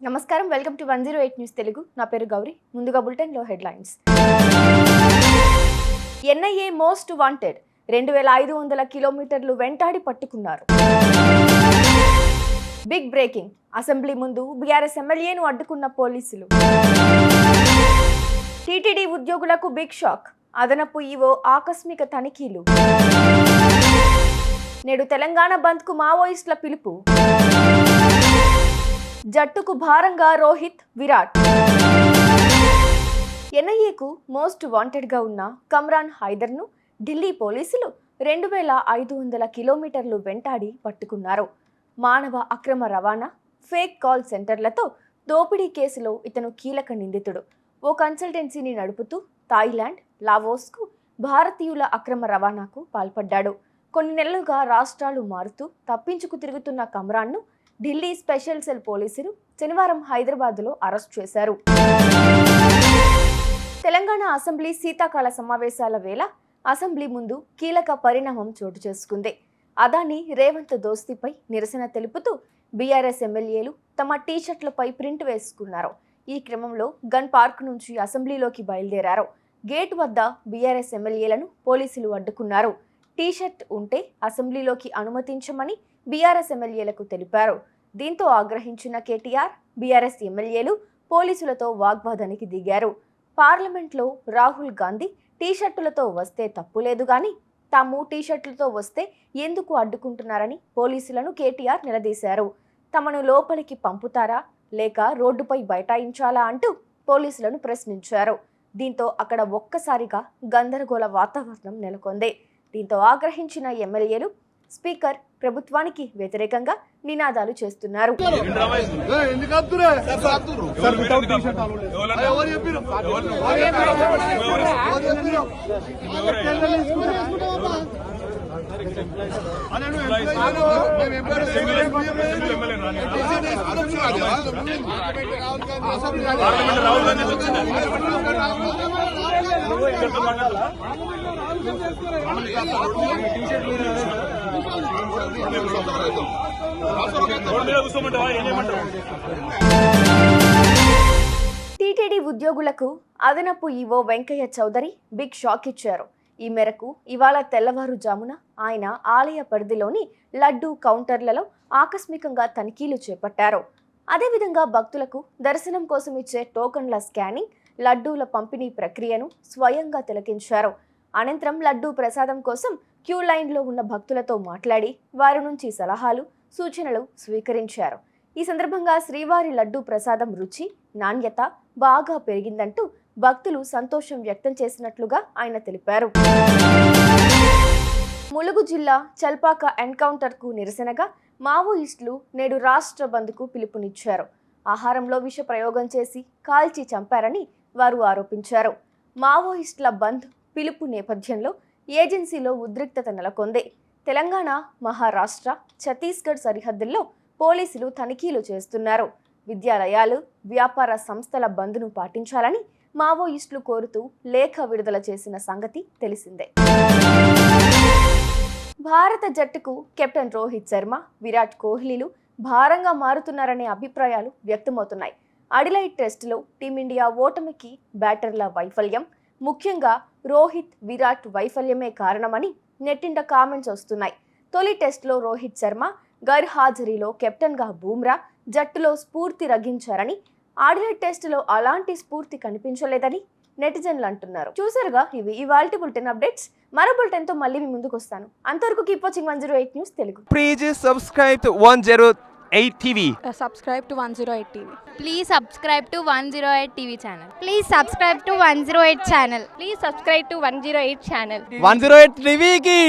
నమస్కారం, welcome to 108 news Telugu. నా పేరు గౌరీ. ముందుగా బులెటిన్ లో హెడ్లైన్స్. ఎన్ఐఏ మోస్ట్ వాంటెడ్ 2500 కిలోమీటర్లు వెంటాడి పట్టుకున్నారు. బిగ్ బ్రేకింగ్, అసెంబ్లీ ముందు బీఆర్ఎస్ ఎమ్మెల్యేను అడ్డుకున్న పోలీసులు. టీటీడీ ఉద్యోగులకు బిగ్ షాక్, అదనపు ఈవో ఆకస్మిక తనిఖీలు. నేడు తెలంగాణ బంద్కు మావోయిస్టుల పిలుపు. జట్టుకు భారంగా రోహిత్, విరాట్. ఎన్ఐఏకు మోస్ట్ వాంటెడ్గా ఉన్న కమ్రాన్ హైదర్ను ఢిల్లీ పోలీసులు 2500 కిలోమీటర్లు వెంటాడి పట్టుకున్నారు. మానవ అక్రమ రవాణా, ఫేక్ కాల్ సెంటర్లతో దోపిడీ కేసులో ఇతను కీలక నిందితుడు. ఓ కన్సల్టెన్సీని నడుపుతూ థాయిలాండ్, లావోస్కు భారతీయుల అక్రమ రవాణాకు పాల్పడ్డాడు. కొన్ని నెలలుగా రాష్ట్రాలు మారుతూ తప్పించుకు తిరుగుతున్న కమ్రాన్ను ఢిల్లీ స్పెషల్ సెల్ పోలీసులు శనివారం హైదరాబాద్లో అరెస్ట్ చేశారు. తెలంగాణ అసెంబ్లీ శీతాకాల సమావేశాల వేళ అసెంబ్లీ ముందు కీలక పరిణామం చోటు చేసుకుంది. అదాని రేవంత్ దోస్తీపై నిరసన తెలుపుతూ బీఆర్ఎస్ ఎమ్మెల్యేలు తమ టీషర్ట్లపై ప్రింట్ వేసుకున్నారు. ఈ క్రమంలో గన్ పార్క్ నుంచి అసెంబ్లీలోకి బయలుదేరారు. గేట్ వద్ద బీఆర్ఎస్ ఎమ్మెల్యేలను పోలీసులు అడ్డుకున్నారు. టీషర్ట్ ఉంటే అసెంబ్లీలోకి అనుమతించమని బీఆర్ఎస్ ఎమ్మెల్యేలకు తెలిపారు. దీంతో ఆగ్రహించిన కేటీఆర్, బీఆర్ఎస్ ఎమ్మెల్యేలు పోలీసులతో వాగ్వాదానికి దిగారు. పార్లమెంట్లో రాహుల్ గాంధీ టీషర్టులతో వస్తే తప్పులేదు గాని తాము టీషర్టులతో వస్తే ఎందుకు అడ్డుకుంటున్నారని పోలీసులను కేటీఆర్ నిలదీశారు. తమను లోపలికి పంపుతారా లేక రోడ్డుపై బైఠాయించాలా అంటూ పోలీసులను ప్రశ్నించారు. దీంతో అక్కడ ఒక్కసారిగా గందరగోళ వాతావరణం నెలకొంది. దీంతో ఆగ్రహించిన ఎమ్మెల్యేలు స్పీకర్ ప్రభుత్వానికి వ్యతిరేకంగా నినాదాలు చేస్తున్నారు. టీటీడీ ఉద్యోగులకు అదనపు EO Venkaiah Chowdary big shock ఇచ్చారు. ఈ మేరకు ఇవాళ తెల్లవారుజామున ఆయన ఆలయ పరిధిలోని లడ్డూ కౌంటర్లలో ఆకస్మికంగా తనిఖీలు చేపట్టారు. అదేవిధంగా భక్తులకు దర్శనం కోసం ఇచ్చే టోకన్ల స్కానింగ్, లడ్డూల పంపిణీ ప్రక్రియను స్వయంగా తిలకించారు. అనంతరం లడ్డూ ప్రసాదం కోసం క్యూ లైన్లో ఉన్న భక్తులతో మాట్లాడి వారి నుంచి సలహాలు, సూచనలు స్వీకరించారు. ఈ సందర్భంగా శ్రీవారి లడ్డూ ప్రసాదం రుచి, నాణ్యత బాగా పెరిగిందంటూ భక్తులు సంతోషం వ్యక్తం చేసినట్లుగా ఆయన తెలిపారు. ములుగు జిల్లా చల్పాక ఎన్కౌంటర్కు నిరసనగా మావోయిస్టులు నేడు రాష్ట్ర బంద్కు పిలుపునిచ్చారు. ఆహారంలో విష ప్రయోగం చేసి కాల్చి చంపారని వారు ఆరోపించారు. మావోయిస్టుల బంద్ పిలుపు నేపథ్యంలో ఏజెన్సీలో ఉద్రిక్తత నెలకొంది. తెలంగాణ, మహారాష్ట్ర, ఛత్తీస్గఢ్ సరిహద్దుల్లో పోలీసులు తనిఖీలు చేస్తున్నారు. విద్యాలయాలు, వ్యాపార సంస్థల బంద్ను పాటించాలని మావోయిస్టులు కోరుతూ లేఖ విడుదల చేసిన సంగతి తెలిసిందే. భారత జట్టుకు కెప్టెన్ రోహిత్ శర్మ, విరాట్ కోహ్లీలు భారంగా మారుతున్నారనే అభిప్రాయాలు వ్యక్తమవుతున్నాయి. అడిలైడ్ టెస్టులో టీమిండియా ఓటమికి బ్యాటర్ల వైఫల్యం, ముఖ్యంగా రోహిత్, విరాట్ వైఫల్యమే కారణమని నెట్టింట కామెంట్స్ వస్తున్నాయి. తొలి టెస్టులో రోహిత్ శర్మ గైర్హాజరీలో కెప్టెన్గా బూమ్రా జట్టులో స్ఫూర్తి రగిలించారని, ఆడిలైడ్ టెస్టులో అలాంటి స్ఫూర్తి కనిపించలేదని నెటిజన్లు అంటున్నారు. చూసారుగా, ఇవి ఇవాల్టి బులెటిన్ అప్డేట్స్. మరో బులెటిన్ తో మళ్ళీ మీ ముందుకు వస్తాను. అంతవరకు keep watching 108 news Telugu. Please subscribe to 108 TV. Subscribe to 108 TV. Please subscribe to 108 TV channel. Please subscribe to 108 channel. Please subscribe to 108 channel. 108 TV ki